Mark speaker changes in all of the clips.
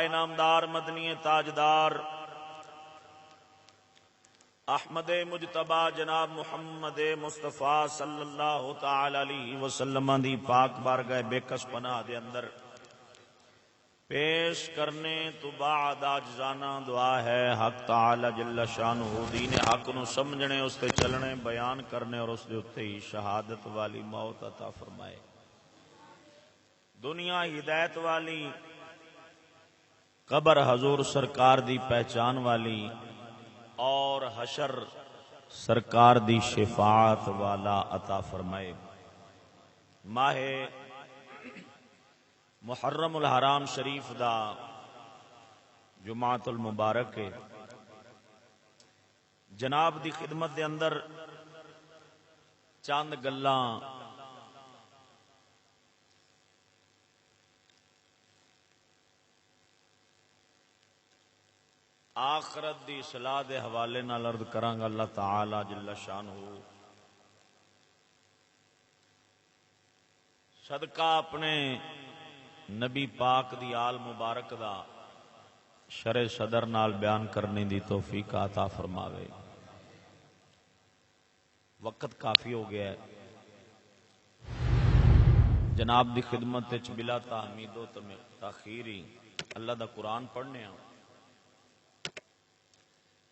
Speaker 1: انعامدار مدنی تاجدار احمد مجتبی جناب محمد مصطفیٰ صلی اللہ تعالی علیہ وسلم دی پاک بارگاہ بے کس پناہ دے اندر پیش کرنے تو بعد عاجزانہ دعا ہے حق تعالی جل شانہ دین حق نو سمجھنے، اس تے چلنے، بیان کرنے اور اس دے اتے ہی شہادت والی موت عطا فرمائے۔ دنیا ہدایت والی، قبر حضور سرکار دی پہچان والی، اور حشر سرکار دی شفاعت والا عطا فرمائے۔ ماہ محرم الحرام شریف دا جمعۃ المبارک ہے۔ جناب دی خدمت دے اندر چند گلاں آخرت دی اصلاح دے حوالے نال عرض کراں گا۔ اللہ تعالی جل شانہ صدقہ اپنے نبی پاک دی آل مبارک دا شرع صدر نال بیان کرنے دی توفیق عطا فرماوے۔ وقت کافی ہو گیا ہے، جناب دی خدمت وچ بلا تحمید و تاخیری اللہ دا قرآن پڑھنے ہاں۔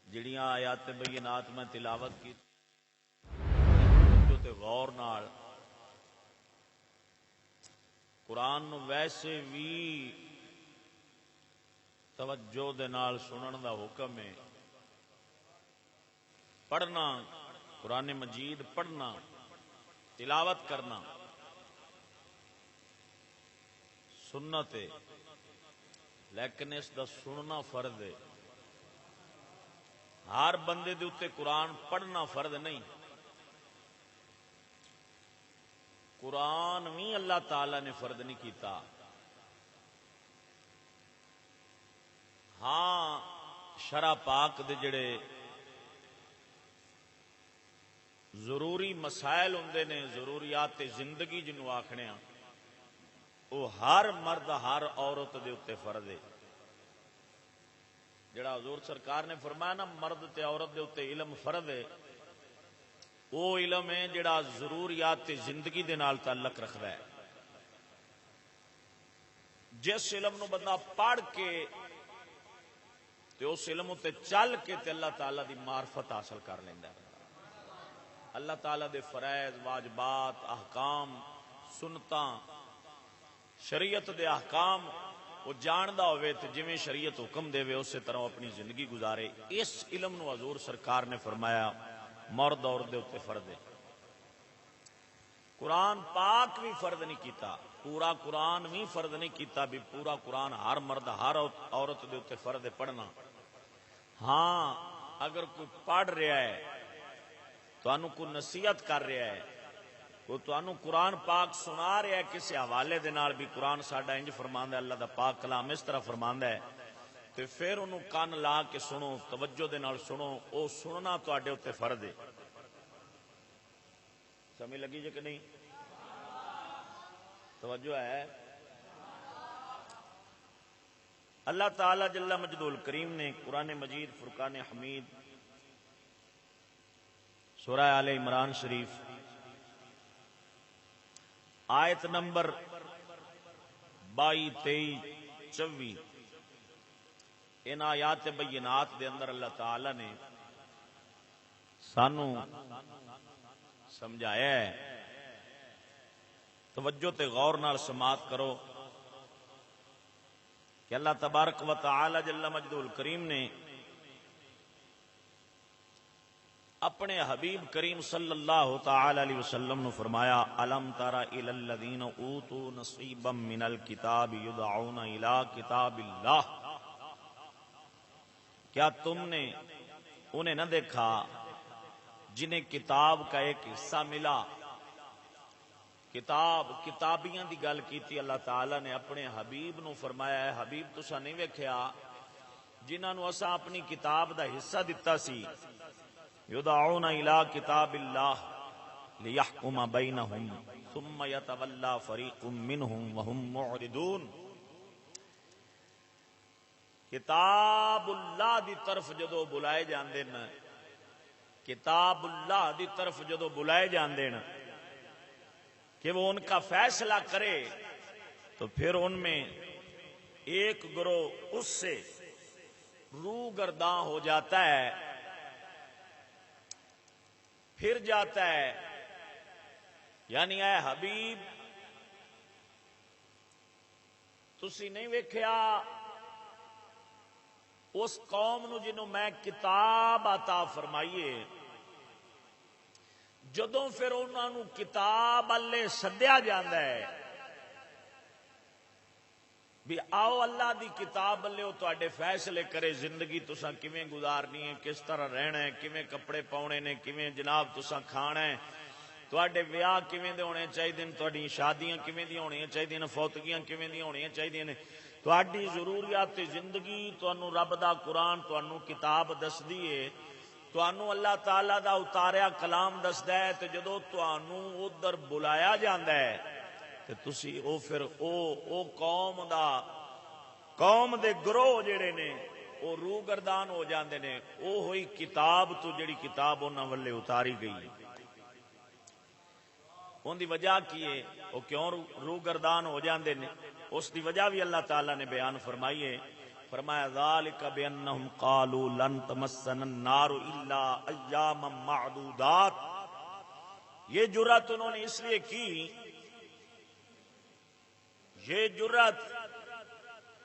Speaker 1: جڑیاں آیات بینات میں تلاوت کی جو تے غور نال قرآن نو ویسے بھی توجہ دے نال سنن دا حکم ہے۔ پڑھنا، قرآن مجید پڑھنا، تلاوت کرنا سنت ہے، لیکن اس دا سننا فرض ہے۔ ہر بندے دے اتے قرآن پڑھنا فرض نہیں۔ قرآن بھی اللہ تعالی نے فرض نہیں کیتا۔ ہاں شرع پاک دے جڑے ضروری مسائل ہوندے نے، ضروریات زندگی جنوں آکھنے ہاں، وہ ہر مرد ہر عورت دے اتے فرض ہے۔ جڑا حضور سرکار نے فرمایا نا مرد تے عورت دے اتے علم فرض ہے، وہ علم ہے جڑا ضروریات زندگی دے نال تعلق رکھدا ہے۔ جس علم نو بندہ پڑھ کے تے اس علم تے چل کے تے اللہ تعالی دی معرفت حاصل کر لیندا ہے۔ اللہ تعالی دے فرائض، واجبات، احکام، سنتاں، شریعت دے احکام وہ جاندا ہوئے تے جویں شریعت حکم دے اسی طرح اپنی زندگی گزارے۔ اس علم نو حضور سرکار نے فرمایا مرد عورت دے اوتے فرض ہے۔ قرآن پاک بھی فرض نہیں کیتا، پورا قرآن بھی فرض نہیں کیتا بھی پورا قرآن ہر مرد ہر عورت دے اوتے فرض ہے پڑھنا۔ ہاں اگر کوئی پڑھ رہا ہے، تانوں کوئی نصیحت کر رہا ہے، وہ تانوں قرآن پاک سنا رہا ہے کسی حوالے دے نال بھی قرآن ساڈا انج فرماندا ہے، اللہ دا پاک کلام اس طرح فرماندا ہے، تے پھر انہوں کان لا کے سنو، توجہ دے نال سنو، او سننا تواڈے اوتے فرض ہے۔ سمجھ لگی جے کہ نہیں؟ توجہ ہے؟ اللہ تعالی جل مجدہ الکریم نے قرآن مجید فرقان حمید سورہ آل عمران شریف آیت نمبر 22، 23، 24 ان آیات بینات دے اندر اللہ تعالی نے سانو سمجھایا ہے۔ توجہ تے غور نال سماعت کرو کہ اللہ تبارک و تعالی جل مجدہ الکریم نے اپنے حبیب کریم صلی اللہ تعالی علیہ وسلم نے فرمایا الم تر الی الذین اوتوا نصیبا من الکتاب یدعون الی کتاب اللہ، کیا تم نے انہیں نہ دیکھا جنہیں کتاب کا ایک حصہ ملا؟ کتابیاں دی گل کیتی اللہ تعالی نے اپنے حبیب نو فرمایا ہے حبیب تسا نہیں ویکھیا جنہاں نو اساں اپنی کتاب دا حصہ دتا سی، یدعون الی کتاب اللہ لیحکم بینہم ثم یتولی فریق منہم وہم معرضون۔ اللہ تعالی نے فرمایا حبیب تسا نہیں ویکھیا جنہاں نو اساں اپنی کتاب دا حصہ دتا سی، یدعون الی کتاب اللہ لیحکم بینہم ثم یتولی فریق منہم وہم معرضون۔ اللہ تعالی نے فرمایا حبیب تسا نہیں ویکھیا جنہاں نو اساں اپنی کتاب دا حصہ دتا سی، یدعون الی کتاب اللہ لیحکم بینہم ثم یتولی فریق منہم وہم معرضون۔ کتاب اللہ دی طرف جدو بلائے جاندے نا، کتاب اللہ دی طرف جدو بلائے جاندے نا کہ وہ ان کا فیصلہ کرے، تو پھر ان میں ایک گروہ اس سے روگرداں ہو جاتا ہے، پھر جاتا ہے، یعنی اے حبیب تسی نہیں ویکھیا اس قوم نو جنوں میں کتاب عطا فرمائیے، جدوں پھر انہاں نو کتاب والے سدیا جاندا ہے بھی آؤ اللہ دی کتاب والے تواڈے فیصلے کرے، زندگی تساں کیویں گزارنی ہے، کس طرح رہنا ہے، کیویں کپڑے پاؤنے نے، کیویں جناب تساں کھانا ہے، تواڈے ویاہ کیویں دے ہونے چاہیے، تواڈی شادیاں کیویں دی ہونیاں چاہیے، فوتگیاں کیویں دی ہونیاں چاہیے نے، تواڈی ضروریات زندگی تانوں رب دا قرآن تانوں کتاب دسدی ہے، تانوں اللہ تعالیٰ دا اتاریا کلام دسدا ہے، تے جدوں تانوں ادھر بلایا جاندا ہے تے تسی او پھر او قوم دے گروہ جڑے نے او روگردان ہو جاندے نے، او ہوئی کتاب تو جڑی کتاب انہاں والے اتاری گئی، ان دی وجہ کی ہے، وہ کیوں روگردان ہو جاندے نے، اس دی وجہ بھی اللہ تعالیٰ نے بیان فرمائی ہے، فرمایا ذالک بانہم قالوا لن تمسنا النار الا ایاما معدودات، یہ جرات انہوں نے اس لیے کی، یہ جرات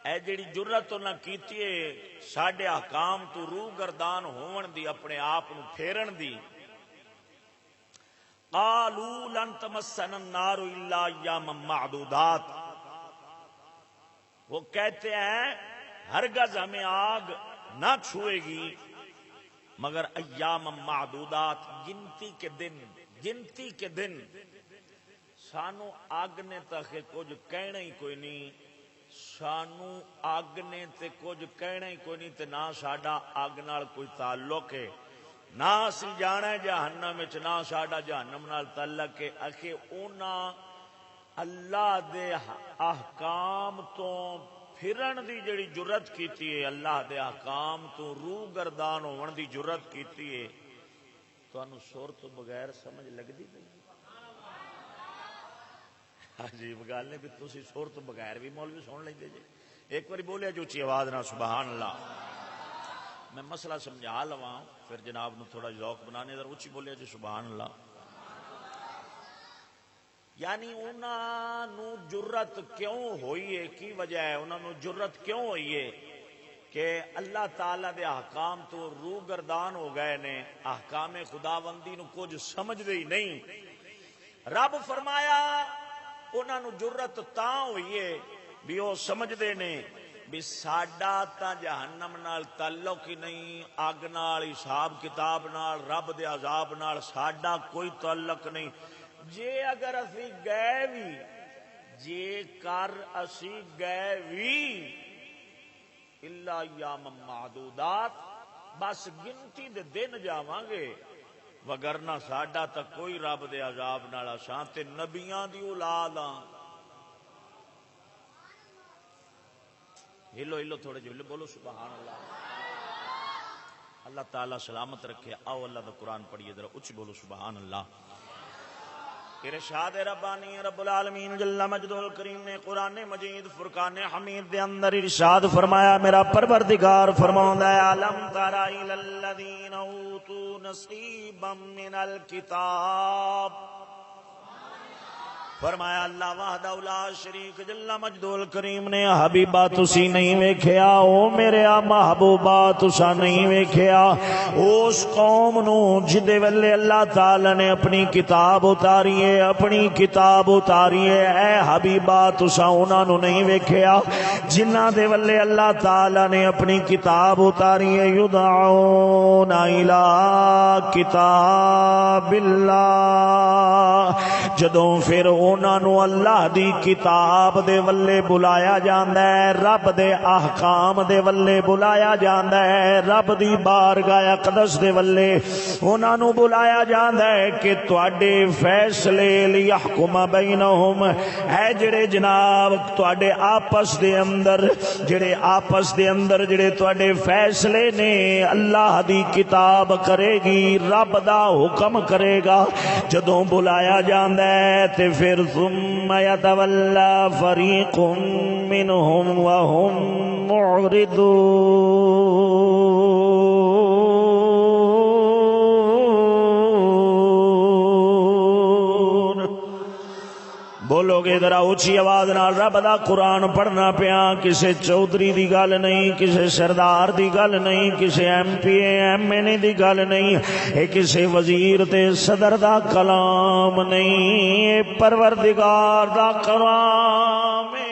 Speaker 1: اے جڑی جرات انہاں کیتی ہے ساڈے احکام تو روگردان ہون دی، اپنے آپ نو پھیرن دی، قالوا لن تمسنا النار الا ایاما معدودات، وہ کہتے ہیں ہرگز ہمیں آگ نہ چھوئے گی مگر ایام معدودات، گنتی کے دن، سانو آگ نے تک کچھ کہنا ہی کوئی نہیں، سانو آگ نے تے کچھ کہنا ہی کوئی نہیں، تے نہ ساڈا آگ نال کوئی تعلق ہے، نہ اسی جانا ہے جہنم وچ، نہ ساڈا جہنم نال تعلق ہے، اکھے اونا اللہ دے احکام تو پھرن دی جڑی جرت کیتی ہے، اللہ دے احکام تو روگردان ہون دی جرت کیتی ہے، تانوں سر تو بغیر سمجھ لگدی نہیں؟ عجیب گل ہے بھی تسی سر تو بغیر بھی مولوی سن لیندے جی، ایک باری بولیا جو اچھی آواز نہ سبحان اللہ، میں مسئلہ سمجھا لواں پھر جناب نو تھوڑا ذوق بنانے ذرا اچھی بولیا جی سبحان اللہ۔ یعنی انہاں نو جرت کیوں ہوئی ہے، کی وجہ ہے انہاں نو جرت کیوں ہوئی ہے کہ اللہ تعالیٰ دے احکام تو روگردان ہو گئے نے، احکام خداوندی نو کچھ سمجھ دے ہی نہیں، رب فرمایا انہاں نو جرت تاں ہوئی ہے بھی وہ سمجھ دے نے بھی ساڈا تا جہنم نال تعلق ہی نہیں، اگ نال، حساب کتاب نال، رب دے عذاب نال ساڈا کوئی تعلق نہیں، جے اگر اسی گئے بھی، جے کر اسی گئے بھی الا ایام معدودات، بس گنتی دے دن جاواں گے، وگرنہ ساڈا تک کوئی رب دے عذاب نال، اساں تے نبیاں دی اولاد ہاں۔ ہلو ہلو تھوڑے جو بولو سبحان اللہ، اللہ تعالیٰ سلامت رکھے، آؤ اللہ دا قرآن پڑھیے ذرا اچھی بولو سبحان اللہ۔ ارشاد ربانی رب العالمین جل مجدہ الکریم نے قرآن مجید فرقان حمید دے اندر ارشاد فرمایا، میرا پروردگار فرماوندا ہے علم تر الی الذین اوتوا نصیبا من الکتاب، فرمایا اللہ وحدہ لا شریک جل مجدہ الکریم نے حبیبا تسی نہیں ویکھیا، او میرے محبوبا تسا نہیں ویکھیا اس قوم نو جدے ویلے اللہ تعالی نے اپنی کتاب اتاری ہے، اپنی کتاب اتاری ہے، اے حبیبا تسا انہاں نو نہیں ویکھیا جنہاں دے ویلے اللہ تعالی نے اپنی کتاب اتاری ہے، یدعون الی کتاب اللہ،
Speaker 2: جدوں پھر انہاں نو اللہ دی کتاب دے ولے بلایا جاندا ہے، رب دے احکام دے ولے بلایا جاندا ہے، رب دی بارگاہ اقدس دے ولے انہاں نو بلایا جاندا ہے کہ تواڈے فیصلے لیحکم بینہم، اے جڑے جناب تواڈے آپس دے اندر جڑے تواڈے فیصلے نے اللہ دی کتاب کرے گی، رب دا حکم کرے گا، جدوں بلایا جاندا ہے تے پھر ثم یتولا فریق منہم وہم معرضون۔ بولو گے ذرا اونچی آواز نال، رب دا قرآن پڑھنا پیا کسے چودھری دی گل نہیں، کسے سردار دی گل نہیں، کسے ایم پی ایم این اے دی گل نہیں، اے کسے وزیر تے صدر دا کلام نہیں، اے پروردگار دا کلام ہے۔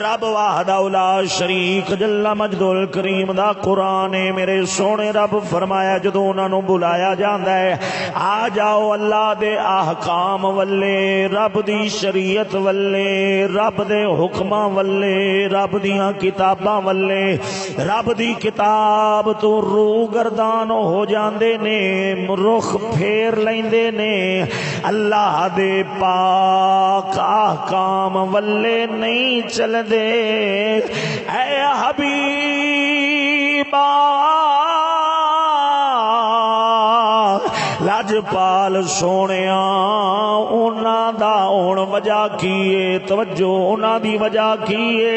Speaker 2: رب واحد لا شریک جل مجد الکریم دا قرآن ہے۔ میرے سونے رب فرمایا جدوں انہاں نو بلایا جاندا ہے آ جاؤ اللہ دے احکام ولے، رب دی شریعت ولے، رب دے حکماں ولے، رب دیاں کتاباں ولے، رب دی کتاب تو روح گردان ہو جاندے نے، رخ پھیر لیندے نے، اللہ دے پاک احکام ولے نہیں چل دے۔ اے حبیبا لاجپال سونیا انہاں دا ہن وجہ کیے، توجہ انہاں دی وجہ کیے،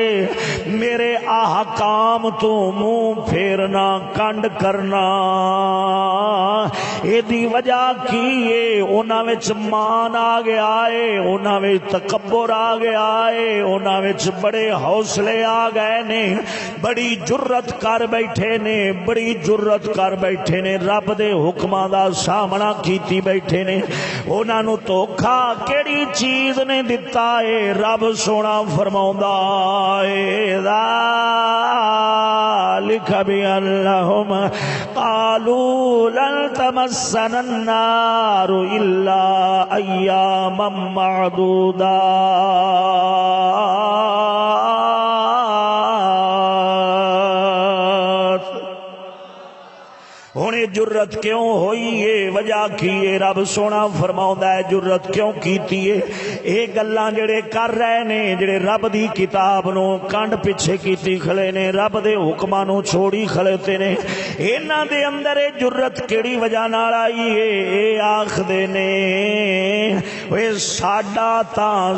Speaker 2: میرے احکام تو منہ پھیرنا کنڈ کرنا، اے دی وجہ کیے انہاں وچ مان آ گیا ہے، انہاں وچ تکبر آ گیا ہے، انہاں وچ بڑے حوصلے آ گئے نے، بڑی جرت کر بیٹھے نے، بڑی جرت کر بیٹھے نے، رب دے حکماں دا سامنا کیتی بیٹھے نے۔ انہاں نو دھوکھا کیڑی چیز نے دتا ہے؟ رب سونا فرماوندا ہے ذالک بانہم قالوا لن تمسنا النار الا ایاما معدودات۔ ہونے جرت کیوں ہوئی ہے؟ وجہ کی ہے؟ رب سونا فرماؤندا ہے جرت کیوں کیتی ہے؟ اے گلاں جڑے کر رہے نے، جڑے رب دی کتاب نو کنڈ پیچھے کیتی کھڑے نے، رب دے حکماں نو چھوڑی کھڑے نے، انہاں دے اندر اے جرت کیڑی وجہ نال آئی ہے؟ اے آکھدے نے اے ساڈا تاں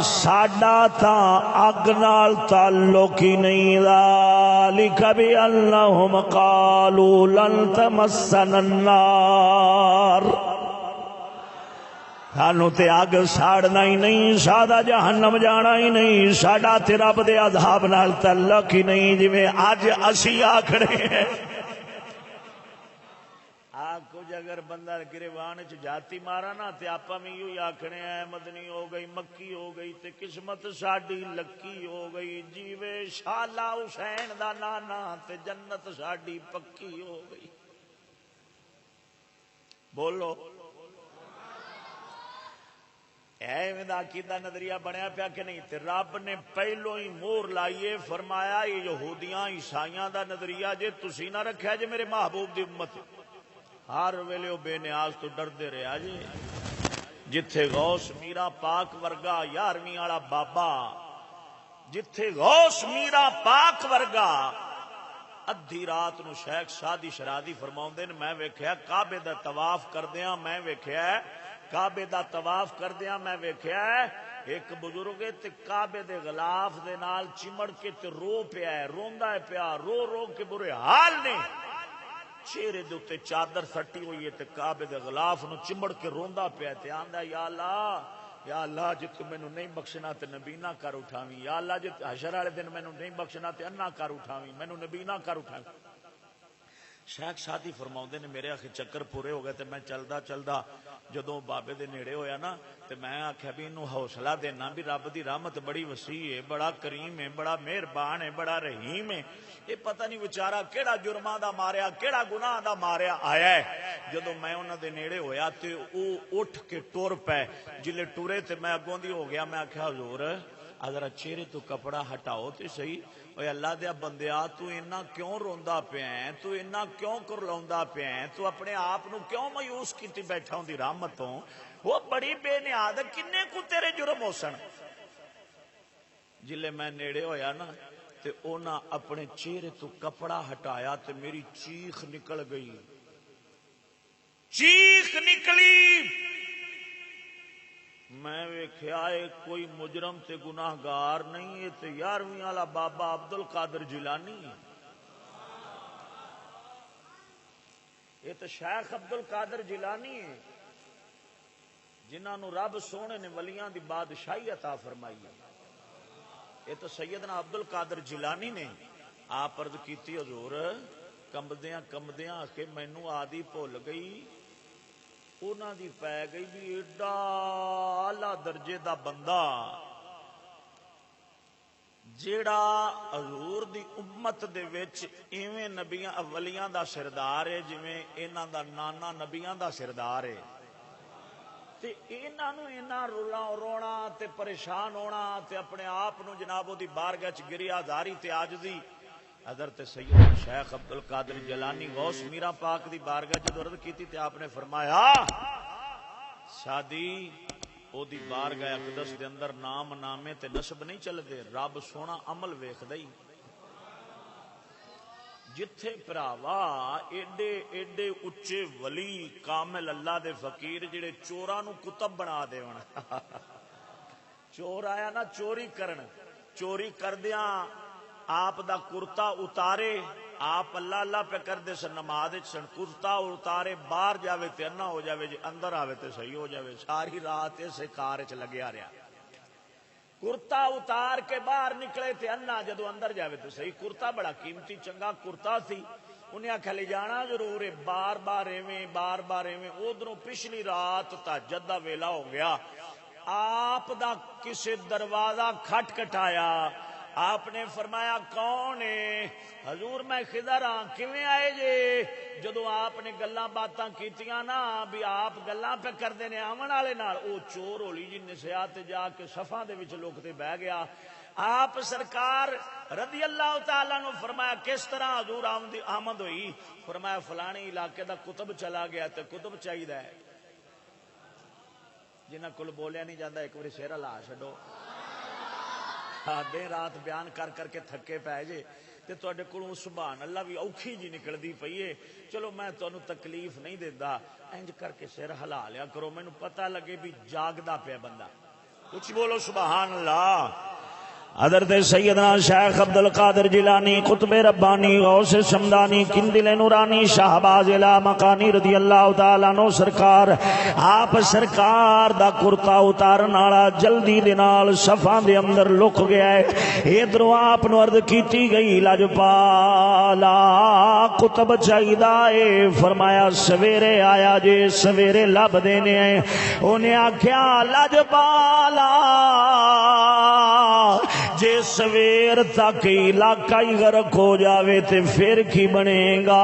Speaker 2: اگ نال تعلق ہی نہیں، ذالک بانہم قالوا لن تمسنا النار، سانو تے اگ ساڑنا ہی نہیں، سادہ جہنم جانا ہی نہیں، ساڈا تے رب دے عذاب نال تعلق ہی نہیں، جویں اج اسی آکھڑے ہیں۔ کچھ اگر بندہ گریوان چ جاتی مارا نا تے آپا میں یوں آکھنے ہیں مدنی ہو گئی، مکی ہو گئی، تے قسمت ساڈی لکی ہو گئی، جیوے شالا حسین دا نانا تے جنت ساڈی پکی ہو گئی۔ بولو ایویں دا عقیدہ نظریہ بنیا پیا کہ نہیں؟ تے رب نے پہلو ہی مور لائیے، فرمایا یہ یہودیاں عیسائیاں دا نظریہ جے تسی نہ رکھیا جے میرے محبوب دی امت، ہر ویلے وہ بے نیاز تو ڈردے رہا جی۔ جتھے غوث میرا پاک ورگا 11ویں والا بابا، جتھے غوث میرا پاک ورگا ادھی رات نو شیخ سادی شرادی فرماؤندے نے میں ویکھیا کعبے دا طواف کردیاں، میں ویکھیا کعبے دا طواف کردیاں، میں ویکھیا ایک بزرگ تے کعبے دے غلاف دے نال چمڑ کے تے رو پیا ہے، روندا ہے پیا، رو رو کے برے حال نے، چہرے دے اوتے چادر سٹی ہوئی ہے تے کعبے دے غلاف نو چمڑ کے روندا پیا تے آندا یا اللہ جے تو مینوں نہیں بخشنا تے نبی نہ کر اٹھاویں، یا اللہ جے حشر والے دن مینوں نہیں بخشنا تے انا کر اٹھاویں، مینوں نبی نہ کر اٹھاویں۔
Speaker 1: شیخ شادی فرماؤندے نے میرے آخر چکر پورے ہو گئے تے میں چلدا چلدا جدوں بابے دے نیڑے ہویا نا تے میں آخیا بھی انہوں حوصلہ دینا بھی رب دی رحمت بڑی وسیع ہے، بڑا کریم ہے، بڑا مہربان ہے، بڑا رحیم ہے، یہ پتہ نہیں بیچارہ کیڑا جرماں دا ماریا کیڑا گناہ دا ماریا آیا ہے۔ جدوں میں انہاں دے نیڑے ہویا تے او اٹھ کے ٹر پے، جلے ٹرے تے میں اگوں دی ہو گیا، میں آخیا حضور ذرا چہرے تو کپڑا ہٹاؤ تے صحیح، اوے اللہ دیا بندیا تو اینا کیوں روندا پیا ہے، تو اینا کیوں کرلاوندا پیا ہے، تو اپنے آپ نو کیوں مایوس کیتی بیٹھا ہوں دی رحمتوں، وہ بڑی بے نیاز ہے، کنے کو تیرے جرم ہو سن۔ جلے میں نیڑے ہویا نا تے اونا اپنے چہرے تو کپڑا ہٹایا تے میری چیخ نکل گئی، چیخ نکلی، میں ویکھیا اے کوئی مجرم تے گناہگار نہیں ہے تے 11ویں والا بابا عبد القادر جیلانی ہے، یہ تو شیخ عبد القادر جیلانی ہے جنہاں نو رب سونے نے ولیاں دی بادشاہی عطا فرمائی ہے۔ یہ تو سیدنا عبد القادر جیلانی نے آپ عرض کیتی حضور کمبدیاں کمبدیاں کہ مینوں آدھی بھول گئی، انہاں دی پی گئی بھی ایڈا اعلی درجے دا بندہ جیڑا حضور دی امت دے وچ ایویں نبیاں ولیاں دا سردار ہے جویں انہاں دا نانا نبیاں دا سردار ہے، تے انہاں نو اینا رونا تے پریشان ہونا تے اپنے آپ نو جناب دی بارگاہ چ گریا داری تے عاجزی۔ حضرت سیدنا شیخ عبد القادر جیلانی غوث میرا پاک دی بارگاہ چ عرض کیتی تے آپ نے فرمایا شادی او دی بارگاہ اقدس دے اندر نام نامے تے نسب نہیں چل دے، رب سونا عمل ویکھدا ہی۔ جتھے پراوا ایڈے ایڈے اچے ولی کامل اللہ دے فقیر جڑے چوراں نو کتب بنا دیون، چور آیا نا چوری کرن، چوری کردیاں آپ دا کرتا اتارے، آپ اللہ اللہ پہ کر دے سن نماز سن، کرتا اتارے باہر جاوے تے انا ہو جاوے، جی اندر آوے تے صحیح ہو جاوے، ساری رات اسے کار چ لگیا رہا، کرتا اتار کے باہر نکلے تے انا جدو اندر جاوے تے صحیح۔ کرتا بڑا قیمتی چنگا کرتا سی، انہیں آخیا لے جانا ضرور ہے، بار بار ایویں ادھروں پچھلی رات تہجد دا ویلا ہو گیا، آپ دا کسے دروازہ کھٹکھٹایا، آپ نے فرمایا کون ہے؟ حضور میں خضر ہاں، کیویں آئے جے؟ جدو آپ نے گلاں باتاں کیتیاں نا بھی آپ گلاں پہ کردے نے آون والے نال، او چور ہولی جی نسیا تے جا کے صفاں دے وچ لوک تے بہ گیا۔ آپ سرکار رضی اللہ تعالیٰ نے فرمایا کس طرح حضور آمد ہوئی؟ فرمایا فلانی علاقے دا کتب چلا گیا تے کتب چاہیے ہے، جنہاں کول بولیا نہیں جاندہ ایک باری سیرا لا چھڈو، دن رات بیان کر کر کے تھکے پے جے تے تواڈے کولوں سبحان اللہ بھی اوکھی جی نکلدی پئی ہے۔ چلو میں تانوں تکلیف نہیں دیندا، انج کر کے سر ہلا لیا کرو، مینوں پتہ لگے بھی جاگدا پیا بندہ، کچھ بولو سبحان اللہ۔
Speaker 2: حضرت سیدنا شیخ عبد القادر جیلانی قطب ربانی غوث شمدانی قندیل نورانی شہباز اعلی مکانی رضی اللہ تعالیٰ عنہ سرکار، آپ سرکار دا کرتا اتارن والا جلدی دے نال صفاں دے اندر لک گیا ہے۔ ادھروں آپ نو عرض کیتی گئی لاجپالا کتب چاہیدا ہے، فرمایا سویرے آیا جے، سویرے لب دینے آئے، انہیں آکھیا لاجپالا جے سویر تک علاقہ ہی غرق ہو جاوے تے پھر کی بنے گا؟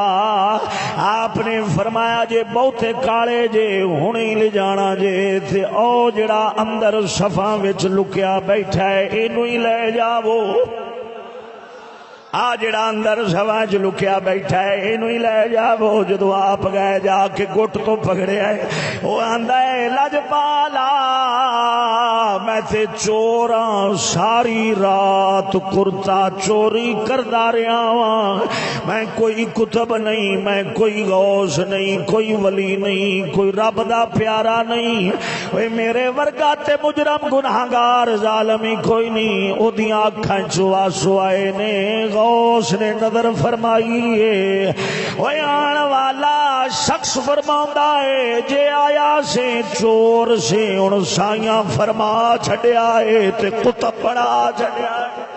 Speaker 2: آپ نے فرمایا جے بہتے کالے جے ہونے لے جانا جے تے او جڑا اندر صفاں وچ لکیا بیٹھا ہے اینو ہی لے جاؤ، آ جڑا اندر سوا چ لکیا بیٹھا ہے اینو ہی لے جاؤ۔ جدو آپ گئے جا کے گٹ تو پکڑیا ہے، وہ آندا ہے لاجپالا میں تے چوراں ساری رات کرتا چوری کردا رہا ہاں، میں کوئی کتب نہیں، میں کوئی غوث نہیں، کوئی ولی نہیں، کوئی رب دا پیارا نہیں، اوے میرے ورگا تے مجرم گناہگار ظالم ہی کوئی نہیں۔ او دیاں اکھاں چوں آنسو آئے نے، غوث نے نظر فرمائی ہے، اوے آن والا شخص فرماؤندا ہے جے آیا سے چور سے ہن سائیاں فرما چھڈیا ہے تے کتب بڑا چھڈیا ہے،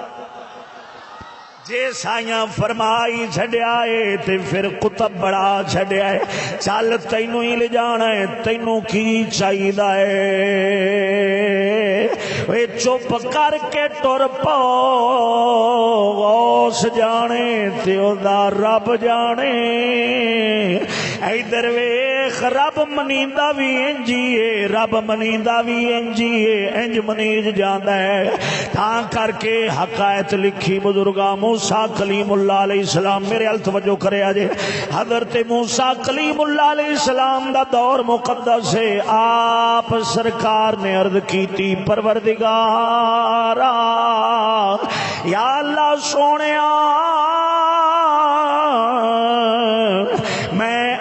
Speaker 2: جے سائیاں فرمائی چھڈیا ہے تے پھر قطب بڑا چھڈیا ہے چل تینوں ہی لے جانا ہے تینوں کی چاہیدا ہے اے چپ کر کے ٹر پو غوث جانے تے او دا رب جانے ادھر ویکھ رب منیندا وی انجیے رب منیندا وی انجیے انج منیج جاندا ہے تاں کر کے حقائق لکھی بزرگاں موسیٰ کلیم اللہ علیہ السلام میرے ال توجہ کرے آجے حضرت موسیٰ کلیم اللہ علیہ السلام دا دور مقدس ہے آپ سرکار نے عرض کی تھی پروردگارا یا اللہ سونیا میں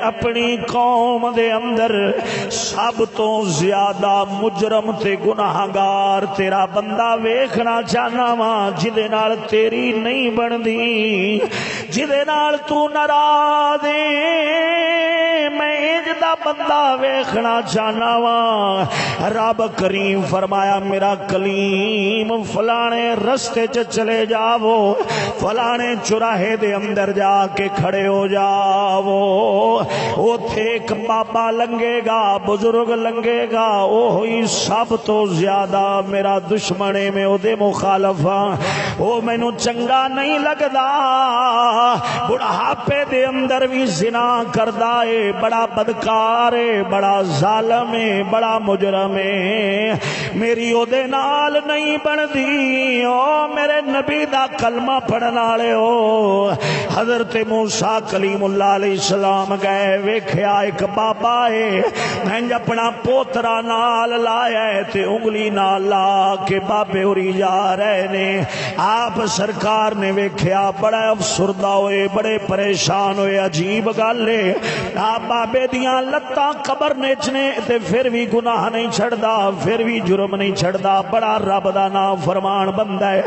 Speaker 2: اپنی قوم دے اندر سب تو زیادہ مجرم تے گناہگار تیرا بندہ ویکھنا چاہنا وا جدے نال تیری نہیں بندی جدے نال تو ناراض میں انج دا بندہ ویکھنا چاہنا وا رب کریم فرمایا میرا کلیم فلانے رستے چ چلے جاؤ فلانے چوراہے دے اندر جا کے کھڑے ہو جاؤ اوتھے ایک بابا لنگے گا بزرگ لنگے گا وہی سب تو زیادہ میرا دشمن ہے میں او دے مخالف ہاں او مینوں چنگا نہیں لگدا بڑھاپے دے اندر بھی زنا کردا ہے بڑا بدکار ہے بڑا ظالم ہے بڑا مجرم ہے میری او دے نال نہیں بندی او میرے نبی دا کلمہ پڑھن والے ہو حضرت موسیٰ کلیم اللہ علیہ السلام گئے ویکھیا ایک بابا ہے میں اپنا پوترا نال لایا ہے تے انگلی نال لا کے بابے ہوری جا رہے نے آپ سرکار نے ویکھیا بڑا افسردہ ہوئے بڑے پریشان ہوئے عجیب گل ہے آپ بابے دیاں لتاں قبر نیچنے تے پھر بھی گناہ نہیں چھڑدا پھر بھی جرم نہیں چھڑدا بڑا رب دا نام فرمان بندہ ہے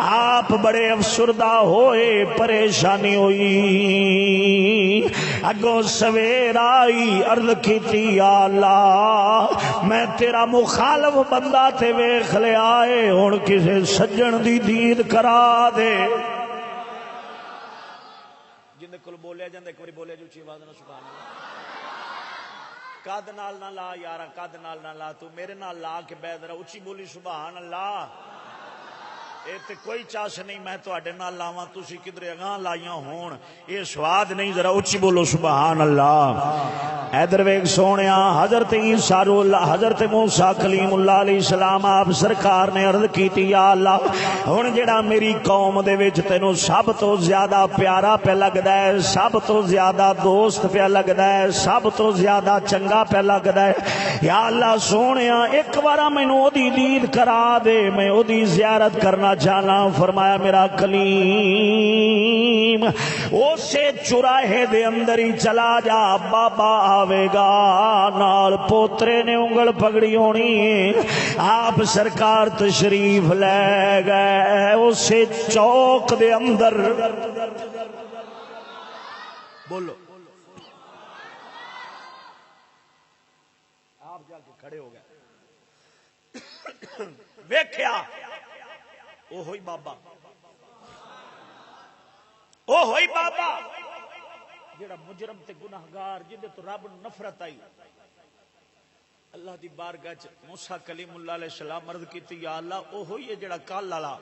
Speaker 2: آپ بڑے افسردہ ہوئے پریشانی ہوئی اگوں سویر آئی عرض کیتی یا اللہ میں تیرا مخالف بندہ تے ویکھ لے آئے ہن کسے سجن دی دید کرا دے جن کول بولیا جاندا ایک باری بولیا جو اچھی آواز نال سبحان اللہ قد نال نہ لا یارا قد نال نہ لا تو میرے نال لا کے بے ذرا اچھی بولی سبحان اللہ اے تے کوئی چاس نہیں میں تواڈے نال لاواں تسی کدھر اگاں لائیاں ہون اے سواد نہیں ذرا اچھی بولو سبحان اللہ ادھر ویکھ سونیا حضرت عیسیٰ حضرت موسیٰ کلیم اللہ علیہ السلام آپ سرکار نے عرض کیتی یا اللہ ہن جڑا میری قوم دے وچ تینوں سب تو زیادہ پیارا پہ لگدا ہے سب تو زیادہ دوست پہ لگدا ہے سب تو زیادہ چنگا پہ لگدا ہے یا اللہ سونیا ایک بار مینوں اودی دید کرا دے میں اودی زیارت کرنا جانا فرمایا میرا کلیم اسے چوراہے دے اندر ہی چلا جا بابا آوے گا نال پوترے نے انگل پگڑی ہونی ہے آپ سرکار تشریف لے گئے اسے چوک دے اندر بولو آپ جا کے کھڑے ہو گئے ویکھیا او ہوئی بابا جڑا مجرم تے گناہگار جندے تو رب نفرت آئی اللہ دی بارگاہ چ موسیٰ کلیم اللہ علیہ السلام عرض کیتی یا اللہ او ہوئی ہے جڑا کل والا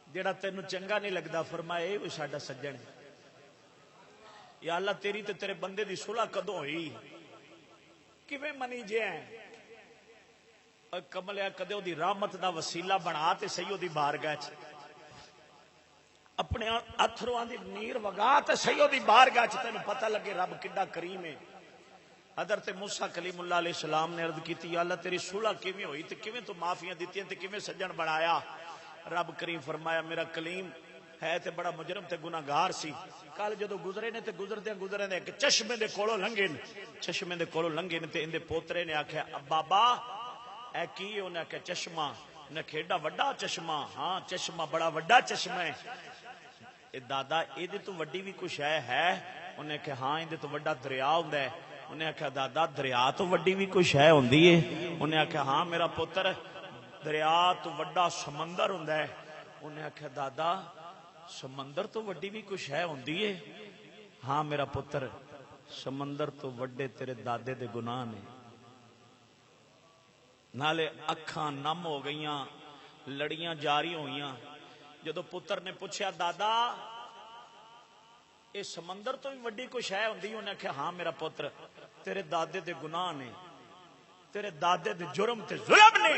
Speaker 2: جڑا تینوں چنگا نہیں لگدا فرمایا اے ساڈا سجن ہے یا اللہ تیری تے تیرے بندے دی صلح کدوں ہوئی کیویں منی جے کملیا کدے دی رحمت دا وسیلہ بنا تے سیو دی بارگاہ چ اپنے اتھرواں دی نیر وگا تے سیو دی بارگاہ چ تینوں پتہ لگے رب کڈا کریم ہے حضرت موسیٰ کلیم اللہ علیہ السلام نے عرض کیتی یا اللہ تیری صلح کیویں ہوئی تے کیویں تو معافیاں دتیاں تے کیویں سجن بنایا رب کریم فرمایا میرا کلیم ہے تے بڑا مجرم تے گناہگار سی کل جدو گزرے نے تے گزرے نے ایک چشمے دے کولوں لنگے تے اندے پوترے نے آکھیا بابا اے کی انہیں آکھیا چشمہ نے کھیڈا وڈا چشمہ ہاں چشمہ بڑا وڈا چشمہ ہے اے دادا اے دے تو وڈی بھی کچھ ہے انہیں کہا ہاں اے دے تو وڈا دریا ہوندا ہے انہیں کہا دادا دریا تو وڈی بھی کچھ ہے ہوندی ہے انہیں کہا ہاں میرا پتر
Speaker 1: دریا تو وڈا سمندر ہوندا ہے. انہیں آخیا دادا سمندر تو وڈی بھی کچھ ہے ہوندی ہے. ہاں میرا پتر سمندر تو وڈے تیرے دادے دے گناہ نے. نالے اکھاں نم ہو گئیاں, لڑیاں جاری ہوئیاں. جدو پتر نے پوچھا دادا اے سمندر تو بھی وڈی کچھ ہے ہوندی, انہیں آخیا ہاں میرا پتر تیرے دادے دے گناہ نے, تیرے دادے دے جرم تے ظلم نے.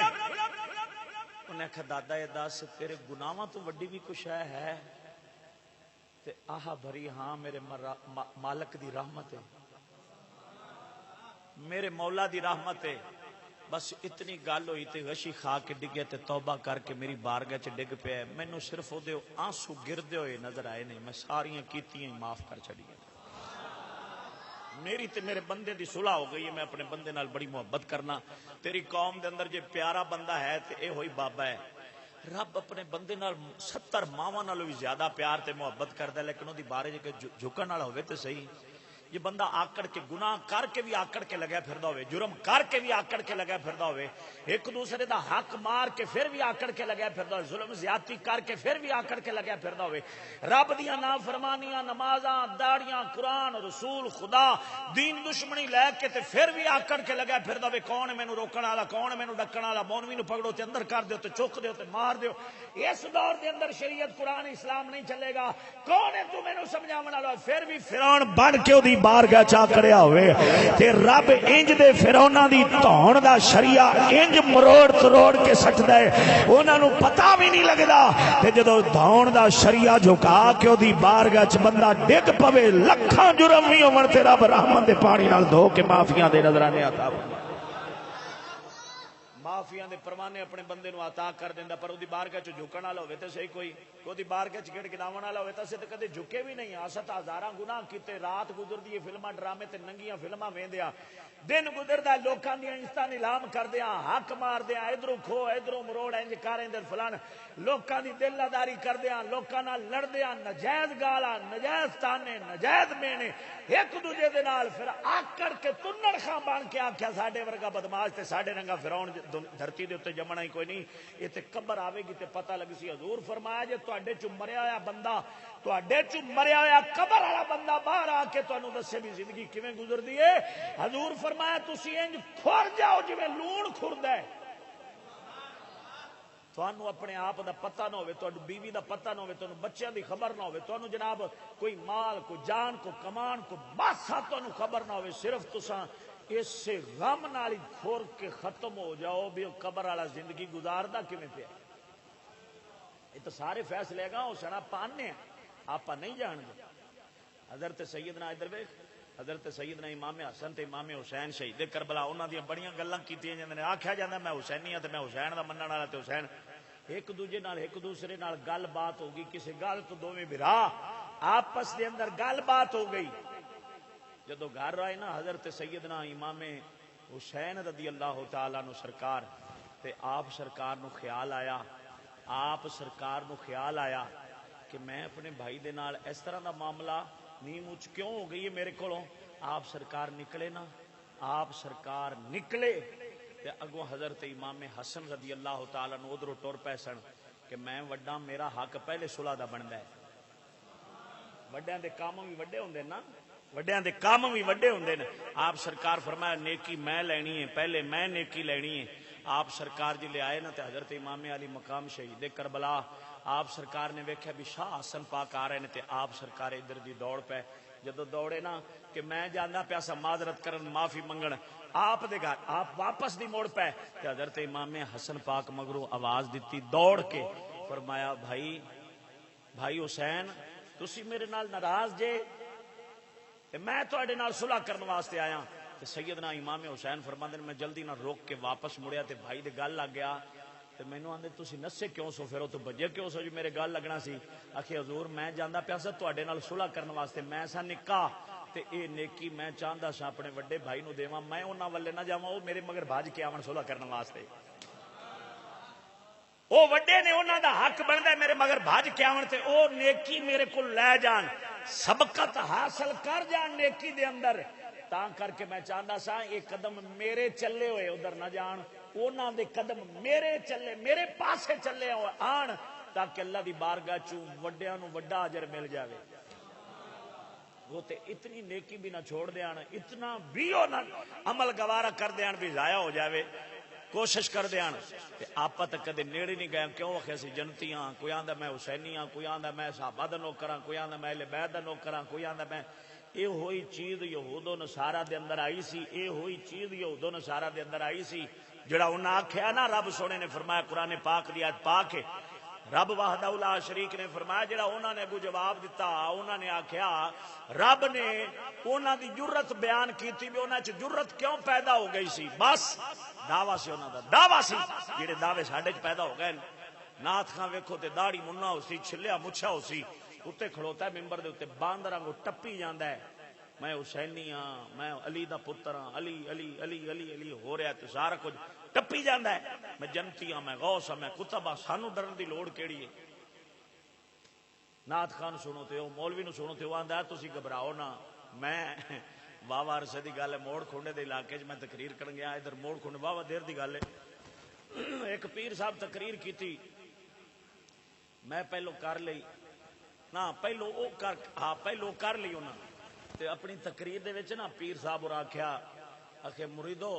Speaker 1: انہیں آخیا دادا یہ دس تیرے گناہاں تو وڈی بھی کچھ ہے تے آہا بھری ہاں میرے مالک دی رحمت ہے, میرے مولا دی رحمت ہے. بس اتنی گل ہوئی تے غشی کھا کے ڈگے تے توبہ کر کے میری بارگاہ چ ڈگ پیا. مینوں صرف او دے آنسو گردے ہوئے نظر آئے نہیں, میں ساریاں کیتیاں ہی معاف کر چھڑیاں. میری تے میرے بندے دی صلح ہو گئی ہے. میں اپنے بندے نال بڑی محبت کرنا. تیری قوم دے اندر جے پیارا بندہ ہے تے اے ہوئی بابا ہے. رب اپنے بندے نال 70 ماواں نالوں بھی زیادہ پیار تے محبت کردا ہے, لیکن اودی بارے جے جھکن والا ہوے تے صحیح. یہ بندہ آکڑ کے گناہ کر کے بھی آکڑ کے لگا پھردا ہوئے, جرم کر کے بھی آکڑ کے لگا پھردا ہوئے, ایک دوسرے دا حق مار کے پھر بھی آکڑ کے لگا پھردا ہوئے, ظلم زیادتی کر کے پھر بھی آکڑ کے لگا پھردا ہوئے, رب دیاں نافرمانیاں نمازاں داڑیاں قرآن رسول خدا دین دشمنی لے کے تے پھر بھی آکڑ کے لگا پھردا ہوئے. کون مینوں روکن والا, کون مینوں ڈکن والا, مولوی نوں پکڑو تے اندر کر دیو تے چک دیو تے مار دیو. اس دور دے اندر شریعت قرآن اسلام نہیں چلے گا. کون ہے تو مینوں سمجھاون والا؟ پھر بھی فرعون بن کے اودی بارگاہ چا کھڑیا ہوئے تے رب انج دے فرعوناں دی دھون دا شریعہ انج مروڑ تروڑ کے سٹدا ہے, انہاں نوں پتہ بھی نہیں لگدا. تے جدوں دھون دا شریعہ جھکا کے اودی بارگاہ چ بندہ ڈگ پوے, لکھاں جرم وی ہون تے رب رحمت دے پانی نال دھو کے معافیاں دے نظرانے عطا معافیاں دے پروانے اپنے بندے نو عطا کر دیندا. پر اودی بارگاہ چ جھکن والا ہوے تے صحیح کوئی, اودی بارگاہ چ گڑ گڑاون والا ہوے تے اسے تے کدے جھکے بھی نہیں. اساں ہزاراں گناہ کیتے, رات گزردی ہے فلماں ڈرامے تے ننگیاں فلماں ویندیاں, دن گزردا لوکاں دی عزتاں نیلام کردیاں, حق ماردیاں, ادھروں کھو ادھروں مروڑ, انج کر اندر فلان, لوکاں دی دل آداری کردیاں, لوکاں نال لڑدیاں, نجائز گالاں, نجائز تانے, نجائز مینے ایک دوجے دے نال. پھر آکڑ کے تنڑ خاں بن کے آکھیا ساڈے ورگا بدماش تے ساڈے رنگا فرعون دھرتی دے اوتے جمنا ہی کوئی نہیں. یہ تے قبر آوے گی تے پتہ لگ سی. حضور فرمایا جے تواڈے چ مریا ہویا بندہ, تواڈے چ مریا ہویا قبر والا بندہ باہر آ کے تانوں دسے بھی زندگی کیویں گزردی ہے, حضور فرمایا تسی انج کھر جاؤ جویں لون کھردا ہے. تانوں اپنے آپ دا پتہ نہ ہوے, تانوں بیوی دا پتہ نہ ہوے, تانوں بچیاں دی خبر نہ ہوے, تانوں جناب کوئی مال کو جان کو کمان کو باسا تانوں خبر نہ ہوے, صرف تساں اس سے غم نال کھور کے ختم ہو جاؤ بھی قبر والا زندگی گزاردا کیویں پیا. یہ تو سارے فیصلے گا اس نے پانے آپ نہیں جان دے. حضرت سیدنا ادھر ویکھ, حضرت سیدنا امام حسن تے امام حسین شہید کربلا, انہاں دی بڑیاں گلاں کیتیاں جاندے نے. آکھیا جاندا میں حسینی ہاں تے میں حسین دا منن والا تے حسین. ایک دوجے نال ایک دوسرے نال گل بات ہو گئی, کسی گل تو دوویں بھرا آپس دے اندر گل بات ہو گئی. جدو گھر آئے نا حضرت سیدنا امام حسین رضی اللہ تعالیٰ نو سرکار تے آپ سرکار نو خیال آیا, آپ سرکار نو خیال آیا کہ میں اپنے بھائی دے نال اس طرح دا معاملہ نیم اچ کیوں ہو گئی ہے میرے کولوں. آپ سرکار نکلے نا, آپ سرکار نکلے تے اگوں حضرت امام حسن رضی اللہ تعالیٰ نو ادھروں ٹر پے سن کہ میں وڈا, میرا حق پہلے صلح دا بندا ہے. وڈیاں دے کام بھی وڈے ہوندے نا, وڈیاں دے کام بھی وڈے ہوندے نے. آپ سرکار فرمایا نیکی میں لینی ہے, پہلے میں نیکی لینی ہے. آپ سرکار جی لے آئے نا تے حضرت امام علی مقام شہید کربلا, آپ سرکار نے ویکھیا بھی شاہ حسن پاک آ رہے نے تے آپ سرکار ادھر دی دوڑ پے. جدو دوڑے نا کہ میں جانا پیا سا معذرت کرن معافی منگن آپ دے گھر, آپ واپس دی موڑ پے تے حضرت امام حسن پاک مگروں آواز دیتی دوڑ کے, فرمایا بھائی بھائی حسین تسی میرے نال ناراض جے, میں تواڈے نال صلح کرن واسطے آیا. تے سیدنا امام حسین فرماندے میں جلدی نہ روک کے واپس مڑیا تے بھائی دے گل لگ گیا تے مینوں آندے تسی نسے کیوں سو, پھر او تو بجے کیوں سو جو میرے گل لگنا سی. آکھے حضور میں جاندا پیا سا تواڈے نال صلح کرن واسطے, میں سا نکا تے اے نیکی میں چاہندا سا اپنے وڈے بھائی نو دیواں, میں انہاں والے نہ جاواں, او میرے مگر بھاج کے آون صلح کرن واسطے. او وڈے نے انہاں دا حق بندا ہے میرے مگر بھاج کے آون تے او نیکی میرے کول لے جان, سبقت حاصل کر جان نیکی دے اندر.
Speaker 2: تا کر کے میں چاہتا سا یہ قدم میرے چلے ہوئے ادھر نہ جان، انہاں دے قدم میرے چلے میرے پاسے چلے ہوئے آن، تاکہ اللہ دی بارگاہ چوں وڈیاں نو وڈا اجر مل جاوے۔ وہ تے اتنی نیکی بھی نہ چھوڑ دیان، اتنا بھی نہ عمل گوارا کر دیان بھی ضائع ہو جاوے، کوشش کر دیان۔ آپ تک کدے نیڑے نہیں گئے، کیوں آخیا سی جنتی ہاں، کوئی آندا میں حسینی ہاں، کوئی آندا میں صحابہ دا نوکر ہاں، کوئی آندا میں اہل بیت دا نوکر ہاں، کوئی آندا میں یہ ہوئی چیز یہود و نصارہ دے اندر آئی سی، یہ ہوئی چیز یہود و نصارہ دے اندر آئی سی جڑا انہاں آکھیا نا، رب سونے نے فرمایا قرآن پاک دی آیت پاک ہے، رب وحدہ لا شریک نے فرمایا جڑا انہاں نے اگو جواب دیتا، انہاں نے آکھیا رب نے انہاں دی جرت بیان کیتی بھی انہاں چ جرت کیوں پیدا ہو گئی سی، بس دعویٰ سی انہاں دا، دعویٰ سی جڑے دعوے ساڈے چ پیدا ہو گئے۔ نات خاں ویکھو تے داڑھی منا ہو سی، چھلیا مچھا ہو سی، اتنے کھڑوتا ہے ممبر دے اتنے باندر وانگو ٹپی جاندا ہے، میں حسینی ہاں، میں علی دا پتر ہاں، علی علی علی علی علی ہو رہا ہے، سارا کچھ ٹپی جاندا ہے، میں جنتی ہاں، میں غوث ہاں، میں کتب ہاں، سانو ڈرن دی لوڑ کیڑی ہے؟ نات خان سنو تے او مولوی نو سنو تے او آندا تسی گھبراؤ نا، میں واہ عرصے دی گل ہے، موڑ کھونڈے دے علاقے میں تقریر کرن گیا، ادھر موڑ کھونڈے واہ دیر دی گل ہے، ایک پیر صاحب تقریر کیتی، میں پہلو کر لئی نا، پہلو او کر ہاں پہلو کر لی انہاں تے اپنی تقریر دے وچ نا پیر صاحب اور آکھیا آخے مریدو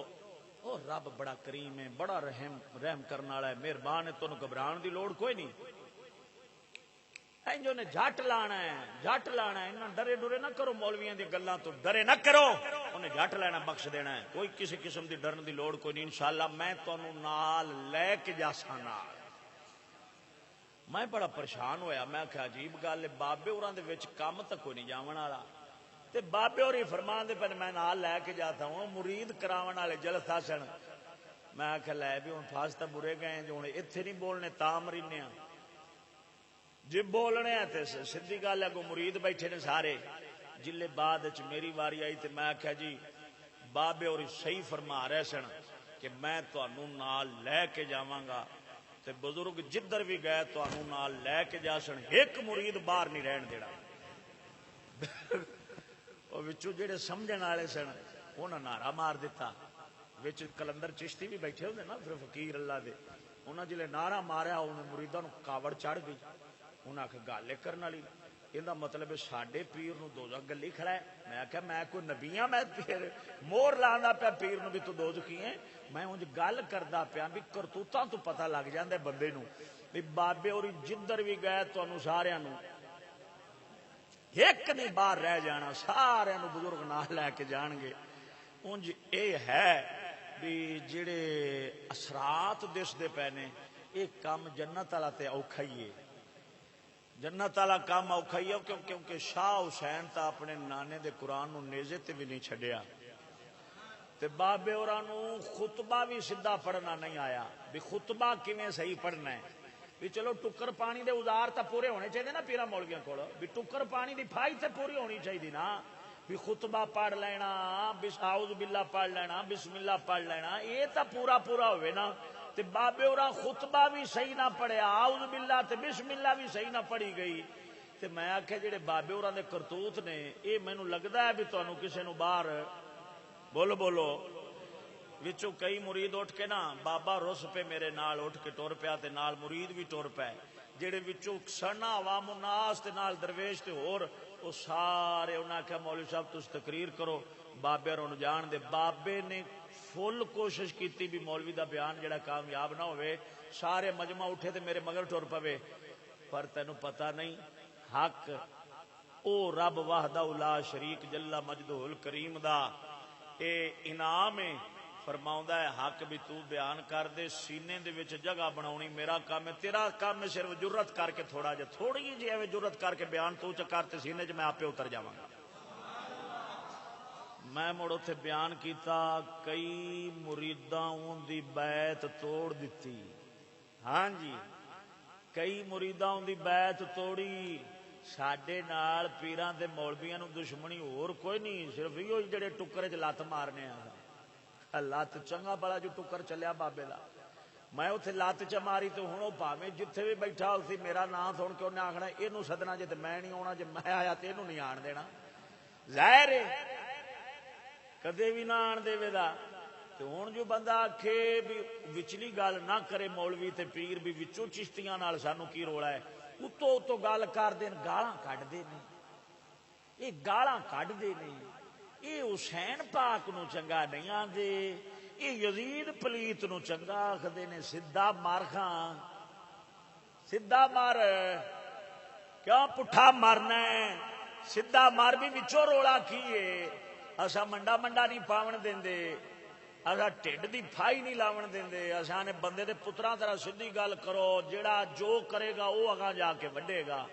Speaker 2: او رب بڑا کریم ہے، بڑا رحم کرنے والا ہے، مہربان ہے، تانوں گھبران دی لوڑ کوئی نہیں، انجو نے جھٹ لانا ہے، جھٹ لانا ہے، انہاں ڈرے ڈرے نہ کرو، مولویاں دی گلاں تو ڈرے نہ کرو، انہیں جھٹ لینا بخش دینا ہے، کوئی کسی قسم دی ڈرن دی لوڑ کوئی نہیں، انشاءاللہ میں تانوں نال لے کے جاساں نال۔ میں بڑا پریشان ہویا، میں کہ عجیب گل ہے، بابے ہوراں دے وچ کم تک کوئی نہیں جاون والا، تے بابے ہوری فرمان دے پے میں نال لے کے جاتا ہوں، مرید کراون والے جلسہ سن، میں آخیا لے بھی ہوں فاس تو برے گئے جو ہوں اتنے نہیں بولنے تا مرینے جی بولنے تے سیدھی گل ہے، مرید بیٹھے نے سارے، جلے بعد میری واری آئی تے میں آخیا جی بابے اور صحیح فرما رہے سن کہ میں تانوں نال لے کے جاواں گا، تے بزرگ جدھر بھی گئے تانوں نال لے کے جا سن، ایک مرید باہر نہیں رہن دینا۔ وچوں جڑے سمجھن والے سن انہاں نعرہ مار دیتا، وچ کلندر چشتی بھی بیٹھے ہوندے نا پھر فقیر اللہ دے، انہاں جلے نعرہ ماریا انہاں مریداں نوں کاوڑ چڑھ گئی، انہاں آکھیا گل کرن والی، ایندا مطلب ساڈے پیر نوں دوزخ گلی کھڑا ہے، میں آکھیا میں کوئی نبی ہاں، میں پھر مور لاندا پیا پیر نوں بھی تو دوزخی ہے، میں انج گل کردا پیا بھی کرتوتاں تو پتہ لگ جاندا ہے بندے نوں بھی بابے اور جدھر بھی گئے تانوں ساریاں نوں ایک نہیں باہر رہ جانا، سارے بزرگ نال لے کے جان گے۔ انج اے ہے بھی جڑے اثرات دسدے پے نے یہ کام جنت والا تے اوکھا ہی ہے، جنت والا کام اوکھا ہی ہے، کیونکہ شاہ حسین تا اپنے نانے دے قرآن نو نیزے تے بھی نہیں چھڈیا، تے بابے ہوراں نو خطبہ بھی سیدھا پڑھنا نہیں آیا، بھی خطبہ کیویں صحیح پڑھنا ہے، بھی چلو ٹکر پانی دے اوزار تا پورے ہونے چاہیے نا پیرا مولویاں کول، بھی ٹکر پانی دی پھائی تے پوری ہونی چاہیے نا، بھی خطبہ پڑھ لینا، اعوذ باللہ پڑھ لینا، بسم اللہ پڑھ لینا، یہ تا پورا پورا ہوئے نا، تے بابے ہوراں خطبہ بھی صحیح نہ پڑھیا، اعوذ باللہ تے بسم اللہ بھی صحیح نہ پڑھی گئی، تے میں آکھیا جڑے بابے ہوراں دے کرتوت نے یہ مینوں لگدا ہے بھی تانوں کسے نوں باہر بولو بولو وچوں کئی مرید اٹھ کے نا بابا رس پہ میرے نال اٹھ کے ٹر پیا تے نال مرید بھی ٹر پے، جڑے وچوں سنا عوام الناس تے نال درویش تے ہور وہ سارے انہاں آکھیا مولوی صاحب تس تقریر کرو، بابے ہوروں جان دے، بابے نے فل کوشش کیتی بھی مولوی دا بیان جڑا کامیاب نہ ہوئے، سارے مجمع اٹھے تے میرے مگر ٹر پوے، پر تینوں پتہ نہیں حق او رب وحدہ لا شریک جل مجدہ الکریم دا اے انعام ہے، فرماؤں ہے حق بھی تو بیان کر دے، سینے دے وچ جگہ بناونی میرا کام ہے، تیرا کام ہے صرف جرت کر کے تھوڑا جا تھوڑی جی ایویں جرت کر کے بیان تو چکرتے سینے چ میں آپے اتر جاواں گا۔ میں مڑ اتنے بیان کیتا، کئی مریداں اون دی بیعت توڑ دتی، ہاں جی کئی مریداں اون دی بیعت توڑی، ساڈے نال پیراں تے مولویاں نوں دشمنی اور کوئی نہیں، صرف یہ جڑے ٹکر چ لت مارنے آ، لت چنگا بڑا جو ٹکر چلیا بابے دا، میں اتنے لت چ ماری تو ہوں پاویں جتھے بھی بیٹھا اسی میرا نام سن کے انہیں آخنا یہ سدنا جی میں نہیں آنا، جی میں آیا تو یہ نہیں آن دینا، ظاہر ہے
Speaker 1: کدے بھی نہ آن دے دا تے ہن جو بندہ آکھے بھی وچلی گل نہ کرے مولوی تے پیر بھی وچوں چشتیاں نال سانو کی رولا ہے اتو گل کر دین گالاں کڈ دے نے یہ گالاں کڈ دے نے یہ حسین پاک نو چنگا نہیں آندے یہ یزید پلیت نو چنگا آکھدے نے سدھا مار خاں سدھا مار کیوں پٹھا مرنا ہے سدھا مار بھی وچوں رولا کیے اسا منڈا منڈا نہیں پاون دیندے اسا ٹھڈ دی پھائی نہیں لاون دیندے اسا نے بندے دے پتراں طرح سیدھی گل کرو جیڑا جو کرے گا وہ اگاں جا کے وڈے گا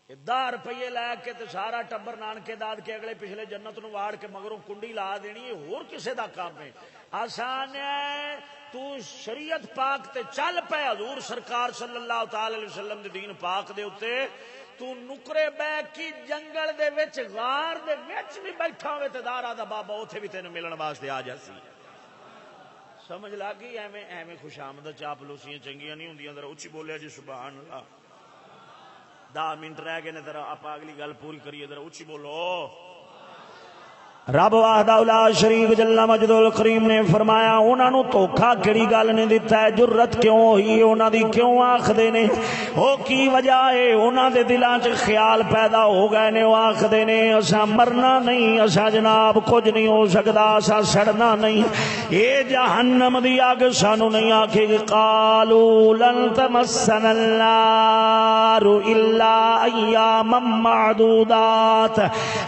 Speaker 1: 10 روپیے لے کے تے سارا ٹبر نانکے داد کے اگلے پچھلے جنت نو واڑ کے مگروں کنڈی لا دینی ہے ہور کسے دا کام ہے آسان ہے تو شریعت پاک تے چل پے حضور سرکار صلی اللہ تعالی علیہ وسلم دے دین پاک دے اوتے تو نکرے بے کی جنگل دے وچ غار دے وچ بھی بیٹھا ہوئے تے دارا دا بابا اوتھے بھی تینوں ملن واسطے آ جاسی سمجھ لگی ایویں ایویں خوشامد چاپلوسیاں چنگیاں نہیں ہوندیاں ذرا اچھی بولیا جی سبحان اللہ 10 منٹ رہ گئے نے ذرا آپ اگلی گل پوری کریے ذرا اچھی بولو
Speaker 2: رب وحدہ لا شریک جل مجد الکریم نے فرمایا انہاں نو دھوکھا کیڑی گل نے دتا ہے جرت کیوں ہوئی انہاں دی کیوں آکھدے نے او کی وجہ ہے انہاں دے دلاں چ خیال پیدا ہو گئے نے او آکھدے نے اساں مرنا نہیں اساں جناب کچھ نہیں ہو سکدا اساں سڑنا نہیں اے جہنم دی اگ سانو نہیں آکھے گی قالوا لن تمسنا النار الا ایاما معدودات